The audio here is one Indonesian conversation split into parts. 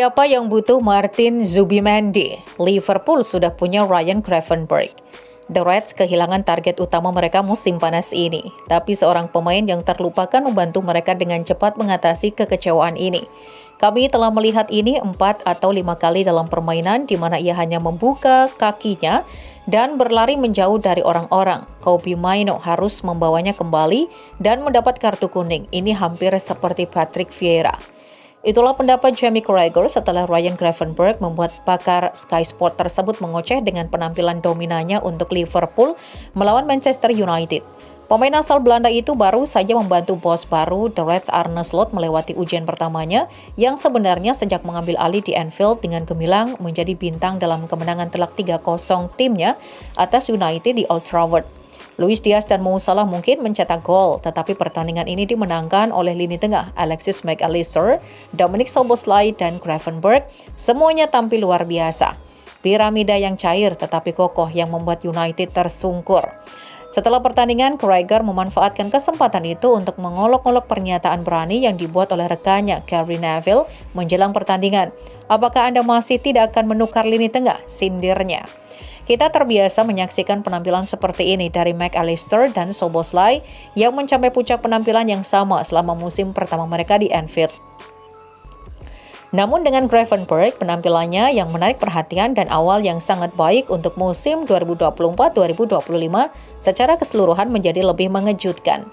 Siapa yang butuh Martin Zubimendi? Liverpool sudah punya Ryan Gravenberch. The Reds kehilangan target utama mereka musim panas ini, tapi seorang pemain yang terlupakan membantu mereka dengan cepat mengatasi kekecewaan ini. Kami telah melihat ini 4 atau 5 kali dalam permainan di mana ia hanya membuka kakinya dan berlari menjauh dari orang-orang. Kobbie Mainoo harus membawanya kembali dan mendapat kartu kuning. Ini hampir seperti Patrick Vieira. Itulah pendapat Jamie Carragher setelah Ryan Gravenberch membuat pakar Sky Sport tersebut mengoceh dengan penampilan dominannya untuk Liverpool melawan Manchester United. Pemain asal Belanda itu baru saja membantu bos baru The Reds Arne Slot melewati ujian pertamanya yang sebenarnya sejak mengambil alih di Anfield dengan gemilang menjadi bintang dalam kemenangan telak 3-0 timnya atas United di Old Trafford. Luis Diaz dan Mo Salah mungkin mencetak gol, tetapi pertandingan ini dimenangkan oleh lini tengah Alexis Mac Allister, Dominic Szoboszlai, dan Gravenberch. Semuanya tampil luar biasa. Piramida yang cair tetapi kokoh yang membuat United tersungkur. Setelah pertandingan, Carragher memanfaatkan kesempatan itu untuk mengolok-olok pernyataan berani yang dibuat oleh rekannya, Gary Neville, menjelang pertandingan. Apakah Anda masih tidak akan menukar lini tengah? Sindirnya. Kita terbiasa menyaksikan penampilan seperti ini dari Mac Allister dan Szoboszlai yang mencapai puncak penampilan yang sama selama musim pertama mereka di Anfield. Namun dengan Gravenberch, penampilannya yang menarik perhatian dan awal yang sangat baik untuk musim 2024-2025 secara keseluruhan menjadi lebih mengejutkan.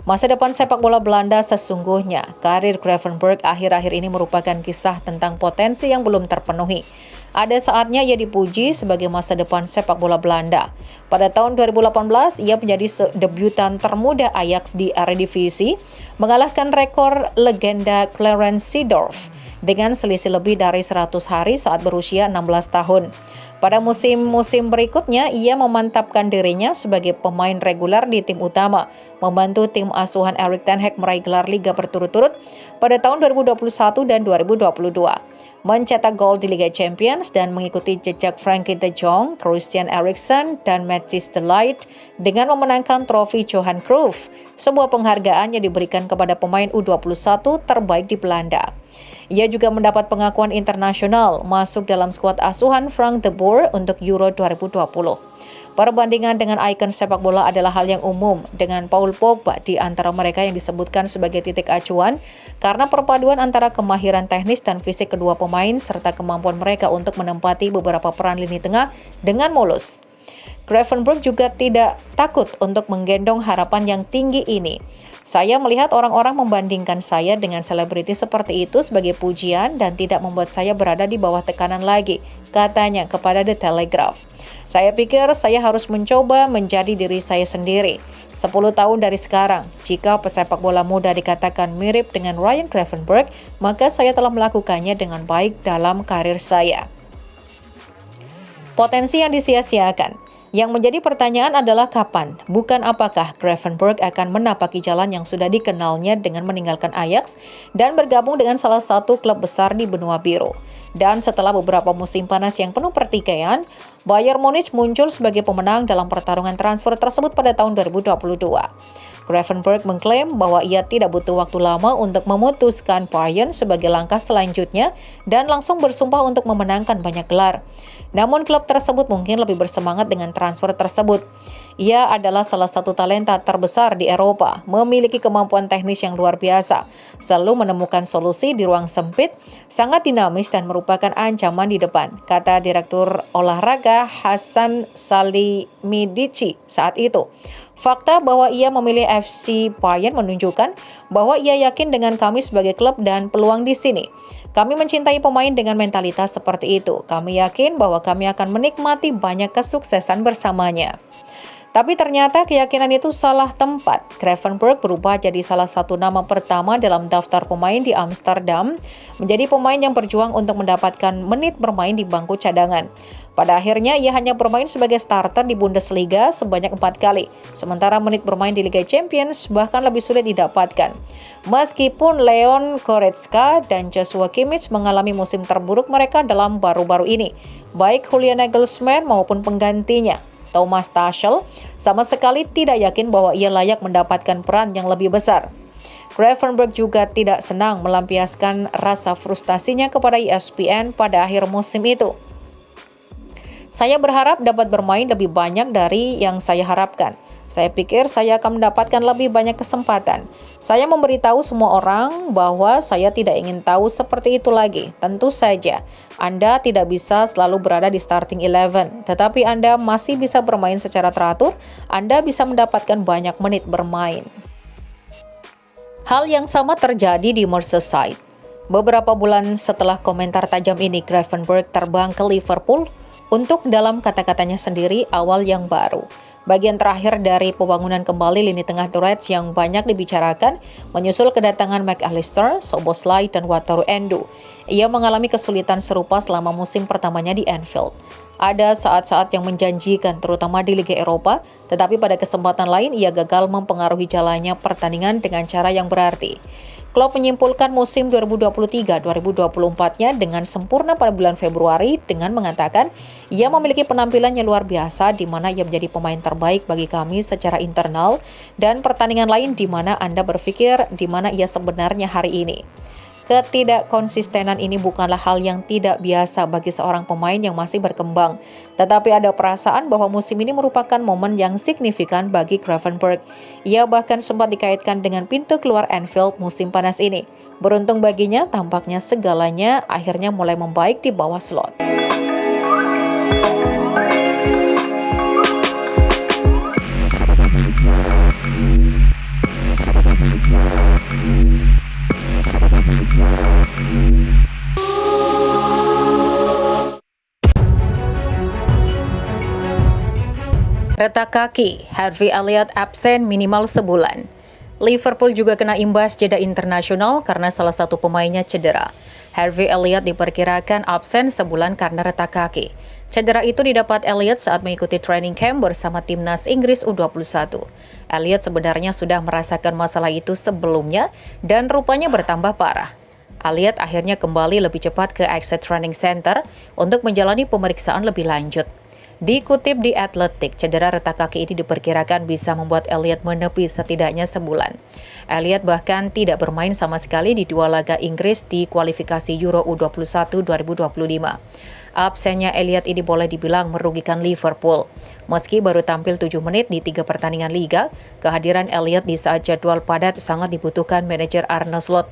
Masa depan sepak bola Belanda sesungguhnya, karir Gravenberch akhir-akhir ini merupakan kisah tentang potensi yang belum terpenuhi. Ada saatnya ia dipuji sebagai masa depan sepak bola Belanda. Pada tahun 2018, ia menjadi debutan termuda Ajax di Eredivisie, mengalahkan rekor legenda Clarence Seedorf dengan selisih lebih dari 100 hari saat berusia 16 tahun. Pada musim-musim berikutnya, ia memantapkan dirinya sebagai pemain reguler di tim utama, membantu tim asuhan Erik ten Hag meraih gelar Liga berturut-turut pada tahun 2021 dan 2022. Mencetak gol di Liga Champions dan mengikuti jejak Frankie de Jong, Christian Eriksen, dan Matthijs de Ligt dengan memenangkan trofi Johan Cruyff, sebuah penghargaan yang diberikan kepada pemain U21 terbaik di Belanda. Ia juga mendapat pengakuan internasional masuk dalam skuad asuhan Frank de Boer untuk Euro 2020. Perbandingan dengan ikon sepak bola adalah hal yang umum dengan Paul Pogba di antara mereka yang disebutkan sebagai titik acuan karena perpaduan antara kemahiran teknis dan fisik kedua pemain serta kemampuan mereka untuk menempati beberapa peran lini tengah dengan mulus. Gravenberch juga tidak takut untuk menggendong harapan yang tinggi ini. Saya melihat orang-orang membandingkan saya dengan selebriti seperti itu sebagai pujian dan tidak membuat saya berada di bawah tekanan lagi, katanya kepada The Telegraph. Saya pikir saya harus mencoba menjadi diri saya sendiri. 10 tahun dari sekarang, jika pesepak bola muda dikatakan mirip dengan Ryan Gravenberch, maka saya telah melakukannya dengan baik dalam karir saya. Potensi yang disia-siakan. Yang menjadi pertanyaan adalah kapan, bukan apakah Gravenberch akan menapaki jalan yang sudah dikenalnya dengan meninggalkan Ajax dan bergabung dengan salah satu klub besar di benua biru. Dan setelah beberapa musim panas yang penuh pertikaian, Bayern Munich muncul sebagai pemenang dalam pertarungan transfer tersebut pada tahun 2022. Gravenberch mengklaim bahwa ia tidak butuh waktu lama untuk memutuskan Bayern sebagai langkah selanjutnya dan langsung bersumpah untuk memenangkan banyak gelar. Namun klub tersebut mungkin lebih bersemangat dengan transfer tersebut. Ia adalah salah satu talenta terbesar di Eropa, memiliki kemampuan teknis yang luar biasa, selalu menemukan solusi di ruang sempit, sangat dinamis dan merupakan ancaman di depan, kata Direktur Olahraga Hasan Salihamidzic saat itu. Fakta bahwa ia memilih FC Bayern menunjukkan bahwa ia yakin dengan kami sebagai klub dan peluang di sini. Kami mencintai pemain dengan mentalitas seperti itu. Kami yakin bahwa kami akan menikmati banyak kesuksesan bersamanya. Tapi ternyata keyakinan itu salah tempat. Gravenberch berubah jadi salah satu nama pertama dalam daftar pemain di Amsterdam, menjadi pemain yang berjuang untuk mendapatkan menit bermain di bangku cadangan. Pada akhirnya, ia hanya bermain sebagai starter di Bundesliga sebanyak 4 kali, sementara menit bermain di Liga Champions bahkan lebih sulit didapatkan. Meskipun Leon Goretzka dan Joshua Kimmich mengalami musim terburuk mereka dalam baru-baru ini, baik Julian Nagelsmann maupun penggantinya, Thomas Tuchel, sama sekali tidak yakin bahwa ia layak mendapatkan peran yang lebih besar. Gravenberch juga tidak senang melampiaskan rasa frustasinya kepada ESPN pada akhir musim itu. Saya berharap dapat bermain lebih banyak dari yang saya harapkan. Saya pikir saya akan mendapatkan lebih banyak kesempatan. Saya memberitahu semua orang bahwa saya tidak ingin tahu seperti itu lagi. Tentu saja, Anda tidak bisa selalu berada di starting 11, tetapi Anda masih bisa bermain secara teratur. Anda bisa mendapatkan banyak menit bermain. Hal yang sama terjadi di Merseyside. Beberapa bulan setelah komentar tajam ini, Gravenberch terbang ke Liverpool untuk, dalam kata-katanya sendiri, awal yang baru. Bagian terakhir dari pembangunan kembali lini tengah The Reds yang banyak dibicarakan menyusul kedatangan McAllister, Szoboszlai, dan Wataru Endo. Ia mengalami kesulitan serupa selama musim pertamanya di Anfield. Ada saat-saat yang menjanjikan, terutama di Liga Eropa, tetapi pada kesempatan lain ia gagal mempengaruhi jalannya pertandingan dengan cara yang berarti. Klopp menyimpulkan musim 2023-2024-nya dengan sempurna pada bulan Februari dengan mengatakan ia memiliki penampilan yang luar biasa di mana ia menjadi pemain terbaik bagi kami secara internal dan pertandingan lain di mana Anda berpikir di mana ia sebenarnya hari ini. Ketidakkonsistenan ini bukanlah hal yang tidak biasa bagi seorang pemain yang masih berkembang, tetapi ada perasaan bahwa musim ini merupakan momen yang signifikan bagi Gravenberch. Ia bahkan sempat dikaitkan dengan pintu keluar Anfield musim panas ini. Beruntung baginya, tampaknya segalanya akhirnya mulai membaik di bawah Slot. Retak kaki, Harvey Elliott absen minimal sebulan. Liverpool juga kena imbas jeda internasional karena salah satu pemainnya cedera. Harvey Elliott diperkirakan absen sebulan karena retak kaki. Cedera itu didapat Elliott saat mengikuti training camp bersama timnas Inggris U21. Elliott sebenarnya sudah merasakan masalah itu sebelumnya dan rupanya bertambah parah. Elliott akhirnya kembali lebih cepat ke Exeter Training Center untuk menjalani pemeriksaan lebih lanjut. Dikutip di Athletic, cedera retak kaki ini diperkirakan bisa membuat Elliott menepi setidaknya sebulan. Elliott bahkan tidak bermain sama sekali di dua laga Inggris di kualifikasi Euro U21 2025. Absennya Elliott ini boleh dibilang merugikan Liverpool. Meski baru tampil 7 menit di 3 pertandingan Liga, kehadiran Elliott di saat jadwal padat sangat dibutuhkan manajer Arne Slot.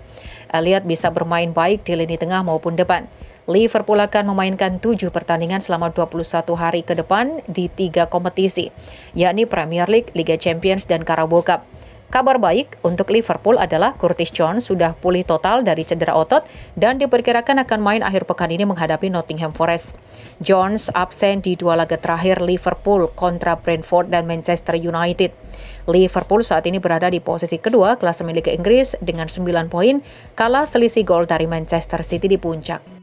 Elliott bisa bermain baik di lini tengah maupun depan. Liverpool akan memainkan 7 pertandingan selama 21 hari ke depan di 3 kompetisi, yakni Premier League, Liga Champions, dan Carabao Cup. Kabar baik untuk Liverpool adalah Curtis Jones sudah pulih total dari cedera otot dan diperkirakan akan main akhir pekan ini menghadapi Nottingham Forest. Jones absen di 2 laga terakhir Liverpool kontra Brentford dan Manchester United. Liverpool saat ini berada di posisi kedua klasemen Liga Inggris dengan 9 poin, kalah selisih gol dari Manchester City di puncak.